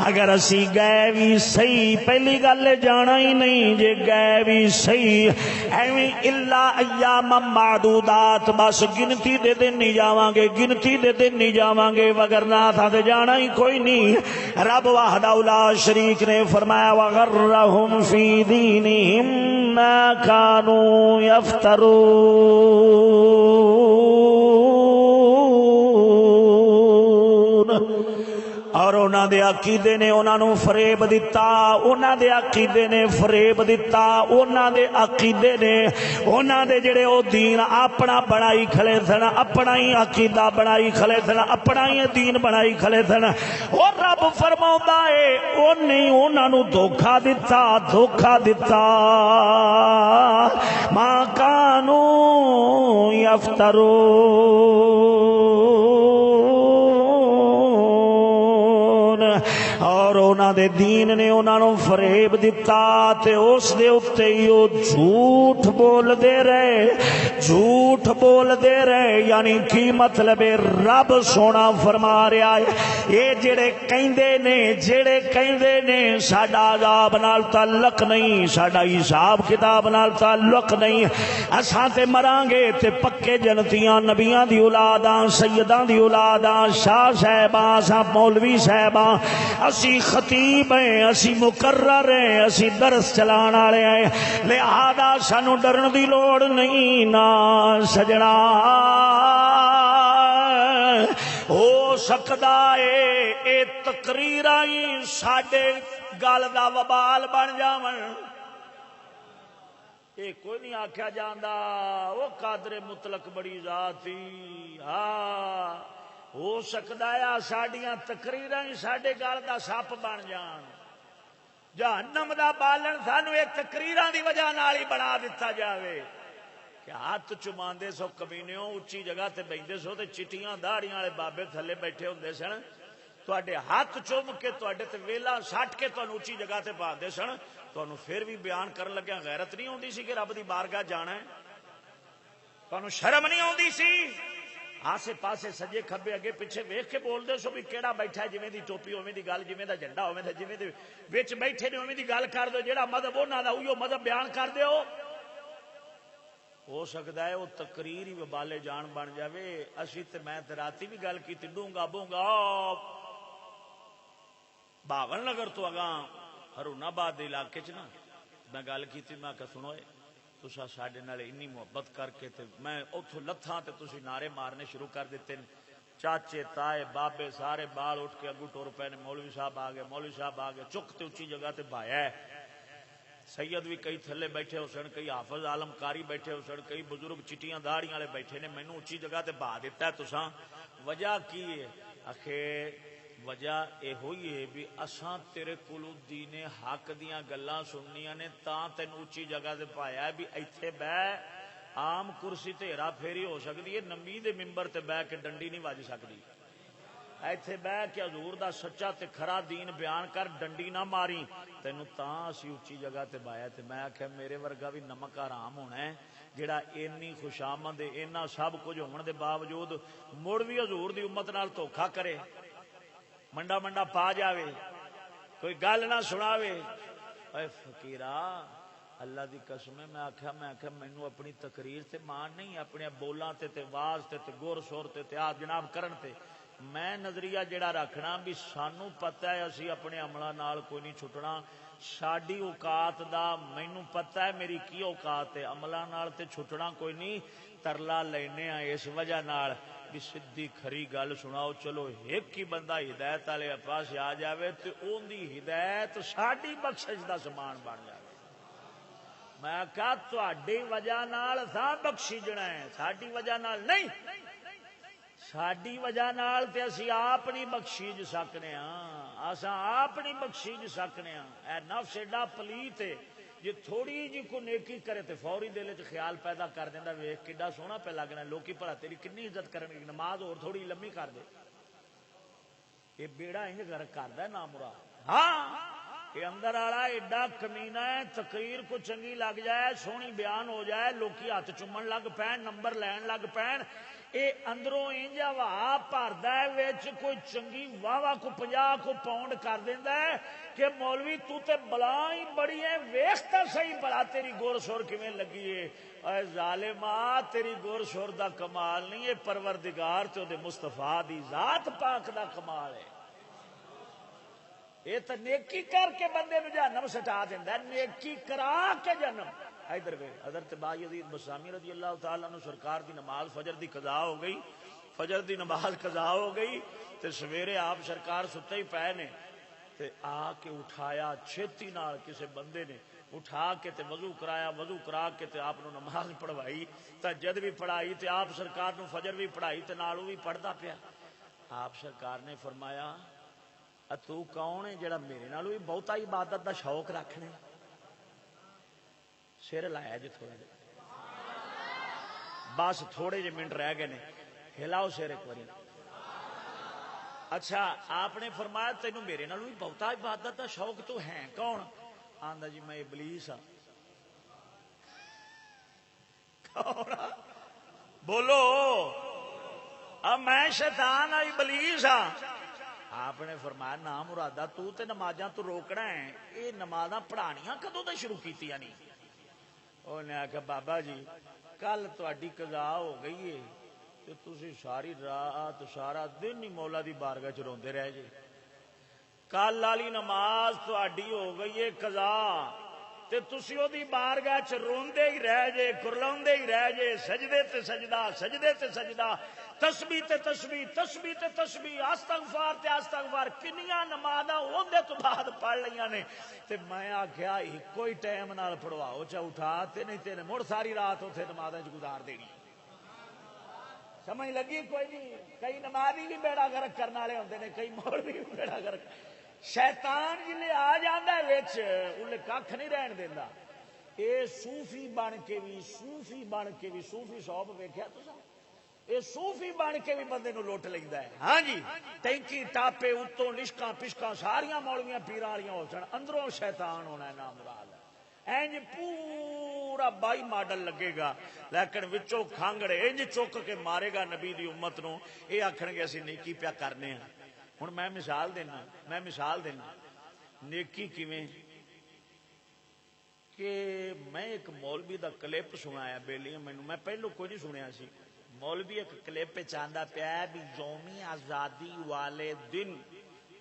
Speaker 2: اگر اسی گئے بھی پہلی گل جانا ہی نہیں جے گئے بھی صحیح ایویں الا ایام معدودات بس گنتی دے دن نہیں جاواں گے گنتی دے دن نہیں جاواں گے وگرنہ تھا تے جانا ہی کوئی نہیں رب وحدہ لا شریک نے فرمایا وغرہم فی دینہم ما کانوا یفترون اور انہاں دے عقیدے نے انہاں نو فریب دتا انہاں دے عقیدے نے فریب دتا انہاں دے عقیدے نے انہاں دے جڑے او دین اپنا بنائی کھلے سن اپنا ہی عقیدہ بنائی کھلے سن اپنا ہی دین بنائی کھلے سن اور رب فرماوندا ہے او نہیں انہاں نو دھوکا دتا ما کانوا یفترون اور انہاں دے دین نے انہاں نو فریب دتا تے اس دے اوتے ہی او جھوٹ بول دے رہے یعنی کی مطلب ہے رب سونا فرما رہا ہے اے جڑے کہندے نے ساڈا عذاب نال تعلق نہیں ساڈا حساب کتاب نال تعلق نہیں اساں تے مران گے تے پکے جنتیاں نبیاں دی اولاداں سیداں دی اولاداں شاہ صاحباں اساں مولوی صاحباں اسی خطیب ہیں اسی مقرر ہیں اسی درس چلان والے ہیں لہذا سانو ڈرن دی لوڑ نہیں نا سجنا ہو سکدا ہے اے تقریراں ہی ساڈے گل دا وبال بن جاون اے کوئی نہیں آکھیا جاندا او قادر مطلق بڑی ذاتی ہاں ہو سکتا ہے ساڈیاں تقریراں ہی ساڈے گل دا سپ بن جان جہنم دا بالن سانو یہ تقریراں دی وجہ نال ہی بنا دتا جاوے کہ ہاتھ چماندے سو کمینیوں اچھی جگہ تے بیٹھے سو تے چٹیاں داڑیاں والے بابے تھلے بیٹھے ہوندے سن تواڈے ہاتھ چوم کے تواڈے تے ویلا سٹ کے تانوں اچھی جگہ تے پا دے سن تانوں پھر بھی بیان کرن لگیا غیرت نہیں ہوندی سی کہ رب دی بارگاہ جانا ہے تانوں شرم نہیں ہوندی سی آسے پاسے سجے کھبے اگے پیچھے ویکھ کے بول دے سو بھی کیڑا بیٹھا ہے جویں دی ٹوپی اوویں دی گل جویں دا جھنڈا اوویں دا جویں دے وچ بیٹھے نے اوویں دی گل کر دو جیڑا مذہب انہاں دا اوہی مذہب بیان کر دیو ہو سکدا ہے وہ تقریر ہی وبالے جان بن جاوے اسی تے میں تے راتی بھی گل کیتی ڈونگا بونگا باول نگر تو اگاں ہرون آباد دے علاقے چ نا میں گل کیتی میں کہ سنو تسا ساڈے نال انی محبت کر کے تے میں اوتھوں لتھاں تے تسی نعرے مارنے شروع کر دیتے چاچے تائے بابے سارے بال اٹھ کے اگو ٹر پے نے مولوی صاحب آ گئے چک تے اچھی جگہ تے بھایا ہے سید بھی کئی تھلے بیٹھے ہو سن کئی حافظ عالم کاری بیٹھے ہو سن کئی بزرگ چٹیاں داڑیاں والے بیٹھے نے مینوں اچھی جگہ تے بہا دیتا ہے تساں وجہ کی ہے آخے
Speaker 1: وجہ یہ ہوئی ہے بھی اساں تیرے کولو دین حق دیاں گلاں سننیاں نے تاں تینوں اچھی جگہ تے پایا بھی ایتھے بہ عام کرسی تے ہیرا پھیری ہو سکتی ہے، نبی دے ممبر تے بہ کے ڈنڈی نہیں وج سکتی، ایتھے بہ کے حضور دا سچا تے کھرا دین بیان کر ڈنڈی نہ ماری، تینوں تاں اسی اچھی جگہ تے بایا تے میں آکھیا میرے ورگا بھی نمک حرام ہونا ہے جڑا اینی خوشامد اینا سب کچھ ہون دے باوجود مڑ بھی حضور دی امت نال دھوکھا کرے، منڈا منڈا پا جاوے، کوئی گل نہ سناوے۔ اے فقیرا اللہ دی قسم ہے، میں آکھیا مینوں اپنی تقریر تے مان نہیں، اپنے بولاں تے واز تے گور شور تے آ جناب کرن تے میں نظریہ جڑا رکھنا بھی سانوں پتہ ہے اسی اپنے عملاں نال کوئی نہیں چھٹنا، ساڈی اوقات دا مینوں پتہ ہے میری کی اوقات ہے، عملاں نال تے چھٹنا کوئی نہیں، ترلا لینے آ اس وجہ نال بھی سدھی کھری گل سناؤ، چلو ایک ہی بندہ ہدایت والے پاس آ جاوے تے اون دی ہدایت ساڈی بخشش دا سامان بن جائے۔ میں کہا تہاڈی وجہ نال اساں بخشیجنا ہے، ساڈی وجہ نال نہیں، ساڈی وجہ نال تے اسی آپ نہیں بخشیج سکنے ہاں، اساں آپ نہیں بخشیج سکنے ہاں۔ اے نفس ایڈا پلیت ہے جی تھوڑی جی کو نیکی کرے تے فوری دل وچ خیال پیدا کر دیندا ویکھ کڈا سوہنا پہ لگنا، لوکی بھلا تیری کنی عزت کرن گے، نماز اور تھوڑی لمبی کر دے، یہ بیڑا انج غرق کردا ہے نامراد۔ ہاں یہ اندر والا ایڈا کمینہ ہے، تقریر کو چنگی لگ جائے، سونی بیان ہو جائے، لوکی ہاتھ چومن لگ پین، نمبر لین لگ پین، اے اندروں انج ہوا بھردا ہے وچ کوئی چنگی واہ کو 50 کو پاؤنڈ کر دیندا ہے کہ مولوی تو تے بلا ہی بڑی ہے، ویکھ تے صحیح بڑا تیری گور شور کیویں لگی ہے۔ اے ظالما تیری گور شور دا کمال نہیں ہے، پروردگار تے دے مصطفیٰ دی ذات پاک دا کمال ہے۔ یہ تو نیکی کر کے بندے نو جہنم سٹا دیندا ہے، نیکی کرا کے جنم۔ ادھر وے حضرت بایزید بسامی رضی اللہ تعالیٰ عنہ سرکار دی نماز فجر دی قضا ہو گئی، فجر دی نماز قضا ہو گئی تے سویرے آپ سرکار ستے ہی پے نے تے آ کے اٹھایا چھتی نال کسے بندے نے اٹھا کے تے وضو کرایا، وضو کرا کے تے آپ نو نماز پڑھوائی، تہجد بھی پڑھائی تے آپ سرکار نو فجر بھی پڑھائی تے نال وہ بھی پڑھدا پیا۔ آپ سرکار نے فرمایا تو کون ہے جڑا میرے نال بھی بہتا عبادت دا شوق رکھنے؟ سر لایا جی تھوڑا جا، بس تھوڑے جے منٹ رہ گئے نے، ہلاؤ سر ایک بار۔ اچھا آپ نے فرمایا تینوں میرے نال بھی بہتا عبادت دا شوق تو ہے کون؟ آندا جی میں ابلیس ہاں۔ بولو اب میں شیطان ہاں، ابلیس ہاں۔ آپ نے فرمایا نا مرادا تو تے نمازاں تو روکنا ہے، یہ نمازاں پڑھانیاں کدوں تے شروع کیتیاں نہیں؟ انہیں آخیا بابا جی کل تہاڈی قضا ہو گئی ہے تے تسی ساری رات سارا دن ہی مولا دی بارگاہ چ روندے رہ جے، کل والی نماز تہاڈی ہو گئی ہے قضا تے تسی او دی بارگاہ چ روندے ہی رہ جے، کرلاوندے ہی رہ جے، سجدے تے سجدہ، سجدے تے سجدہ، تسبیح تے تسبیح، تسبیح تے تسبیح، استغفار تے استغفار، کنیاں نمازاں اودے تو بعد پڑھ لیاں نے۔ تے میں آکھیا ایکو ہی ٹائم نال پڑھواؤ چا اٹھا تے نہیں تے مڑ ساری رات اوتھے نمازاں وچ گزار دینی۔ سمجھ لگی کوئی نہیں؟ کئی نمازی بھی بیڑا غرق کرنے والے ہوندے نے، کئی مولوی بھی بیڑا غرق۔ شیطان جلے آ جاندا وچ انہیں کھ نہیں رہن دیندا۔ اے صوفی بن کے بھی، صوفی بن کے بھی، صوفی صاحب ویکھیا تساں؟ اے صوفی بن کے بھی بندے نو لوٹ لیندا ہے۔ ہاں جی ٹینکی ٹاپے اتوں لشکاں پشکاں ساریاں مولویاں پیراں والیاں ہو سن، اندروں شیطان ہونا ہے نامراد۔ اینج پورا بائی ماڈل لگے گا لیکن وچوں کھانگڑے انج چک کے مارے گا نبی دی امت نو، اے آکھن گے اسی نیکی پیا کرنے ہیں۔ ہن میں مثال دینا نیکی کیویں کہ میں ایک مولوی دا کلپ سنایا بیلی مینوں، میں پہلو کوئی نہیں سنیا سی۔ مولوی ایک کلپ چاہتا پیا بھی یوم آزادی والے دن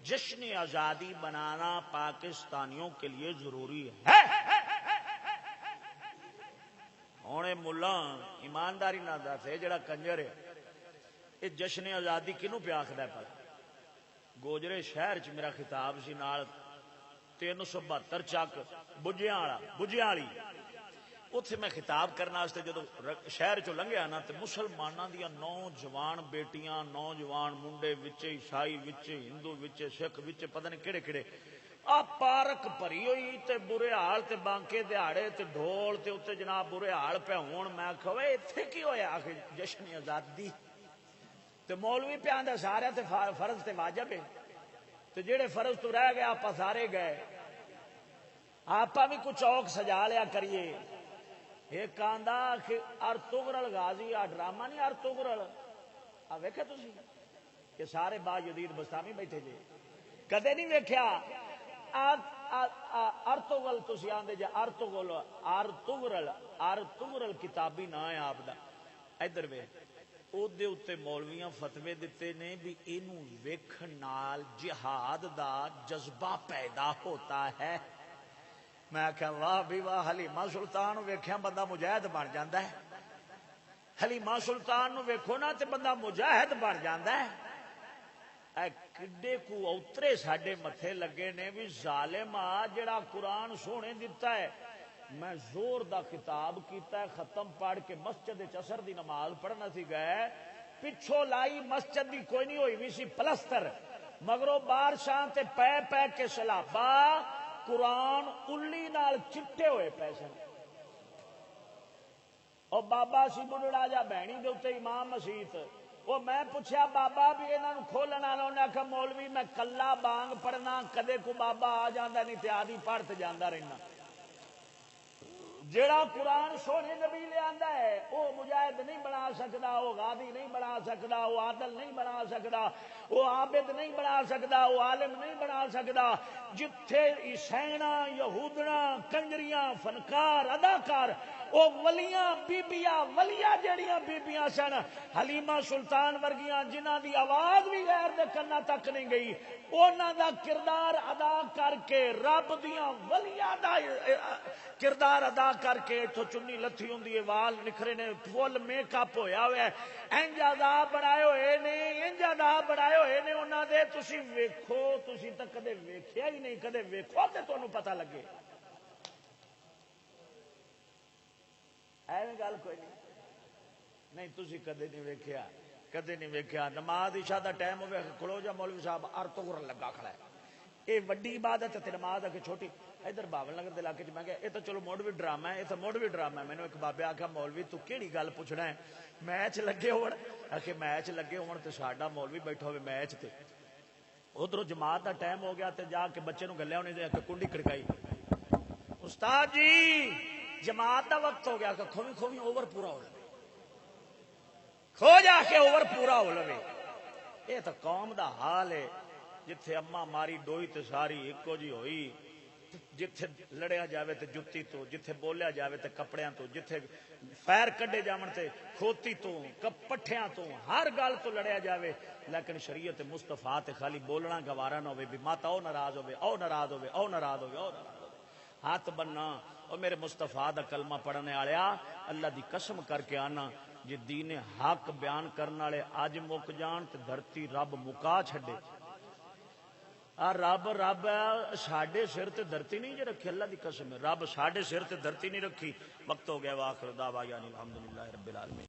Speaker 1: جشن آزادی بنانا پاکستانیوں کے لیے ضروری ہے۔ ہونے ملا ایمانداری نہ دس جڑا کنجر ہے یہ جشن آزادی کنوں پیا آخد ہے؟ پر گوجرے شہر چ میرا خطاب سی نال 372 چک بجیاں والی اتنے میں خطاب کرنے واسطے جدو شہر چو لنگیا نا تو مسلمانوں دیا نوجوان بیٹیاں نوجوان منڈے وچے عیسائی وچے ہندو وچے سکھ وچے پتہ نہیں کہڑے کہڑے آ پارک بھری ہوئی تے برے حال تے بانکے دہاڑے تے ڈھول تے اتنے جناب برے حال پہ ہون میں کہوے اتنے کی ہویا آخر جشن آزادی تے مولوی پہ آندا سارے تے فرض تے واجب ہے تے جڑے فرض تو رہ گئے آپ سارے گئے آپ بھی کچھ چوک سجا لیا کریے ایک آندا کہ ارطغرل غازی آ ڈرامہ نہیں ارطغرل آ ویکھے تسی کہ سارے با یزید بستامی بیٹھے جے کدے نہیں ویکھیا ارطغرل تسی آندے جے ارطغرل کتابی نا ہے آپ دا ادھر وے او دے اوتے مولویاں فتوی دتے نے بھی اینوں ویکھن نال جہاد دا جذبہ پیدا ہوتا ہے میں کہ واہ بھی واہ حلیمہ سلطان ویکھیا بندہ مجاہد بن جاندا ہے حلیمہ سلطان نو ویکھو نا تے بندہ مجاہد بن جاندا ہے اے کڈے کو اوترے ساڈے متھے لگے نے بھی ظالم آ جڑا قرآن سونے دتا ہے میں زور دا خطاب کیتا ہے ختم پڑھ کے مسجد عصر دی نماز پڑھنا سی گئے پچھو لائی مسجد دی کوئی نہیں ہوئی بھی سی پلستر مگروں بارشاں تے پے پے کے سلابا قرآن الی نال چٹے ہوئے پیسے اور بابا سی بڑھڑا جا بہنی دے اوتے امام مسیت وہ میں پوچھا بابا بھی انہاں نوں کھولن والا نے آکھا مولوی میں کلا بانگ پڑھنا کدے کو بابا آ جاندا نہیں تے آدھی پڑھتے جاندا رہنا جڑا قرآن سونے نبی لے آندا ہے وہ مجاہد نہیں بنا سکدا وہ غازی نہیں بنا سکدا وہ عادل نہیں بنا سکدا وہ عابد نہیں بنا سکدا وہ عالم نہیں بنا سکدا جتھے عیسائیاں یہودنا کنجریاں فنکار اداکار وہ ولیاں بیبیاں ولیاں جڑیاں بیبیاں سن حلیمہ سلطان ورگیاں جنہاں دی آواز بھی غیر دے کنا تک نہیں گئی انہاں دا کردار ادا کر کے رب دیاں ولیاں دا کردار ادا کر کے تو چنی لتھی ہوندی ہے وال نکھرے نے فل میک اپ ہویا ہوا ہے انج عذاب بنائے ہوئے نے انج عذاب بنائے ہوئے نے انہاں دے تسی ویکھو تسی تے کدے ویکھیا ہی نہیں کدے ویکھو تے تانوں پتہ لگے ایویں گل کوئی نہیں تسی کدے نہیں ویکھیا کدے نہیں ویکھیا نماز عشاء دا ٹائم ہوے کھلو جا مولوی صاحب ارطغرل لگا کھڑا ہے یہ وڈی عبادت ہے نماز ہے چھوٹی ادھر باول نگر علاقے میں گیا یہ تو چلو مڑ بھی ڈرامہ ہے یہ تو مڑ بھی ڈرامہ ہے میں نے ایک بابے آخیا مولوی تو کیڑی گل پوچھنا ہے میچ لگے ہون آخے میچ لگے ہون تو ساڈا مولوی بیٹھا ہوئے میچ تے ادھر جماعت دا ٹائم ہو گیا تے جا کے بچے نو گلیا انہیں دے کنڈی کھڑکائی استاد جی جماعت دا وقت ہو گیا کہ کھوی کھوی اوور پورا ہو لے کھو جا کے اوور پورا ہو لے یہ تو قوم دا حال ہے جتھے اما ماری ڈوئی تے ساری ایکو جی ہوئی جتھے لڑیا جاوے تے جتی تو جتھے بولیا جاوے تے کپڑیاں تو جتھے فیر کڈے جاون تے کھوتی تو پٹھیاں تو ہر گل تو لڑیا جاوے لیکن شریعت مصطفیٰ تے خالی بولنا گوارا نہ ہوے بھی ماتا او ناراض ہوے او ناراض ہوے او ناراض ہوے او ناراض ہوے ہاتھ بننا او میرے مصطفیٰ دا کلمہ پڑھنے والیا اللہ دی قسم کر کے آنا جے دین حق بیان کرنے والے اج مک جان تے دھرتی رب مکا چھڈے رب رب ساڈے سر تے دھرتی نہیں جے رکھی اللہ دی قسم ہے رب ساڈے سر تے دھرتی نہیں رکھی وقت ہو گیا واخر دعوانا الحمدللہ رب العالمین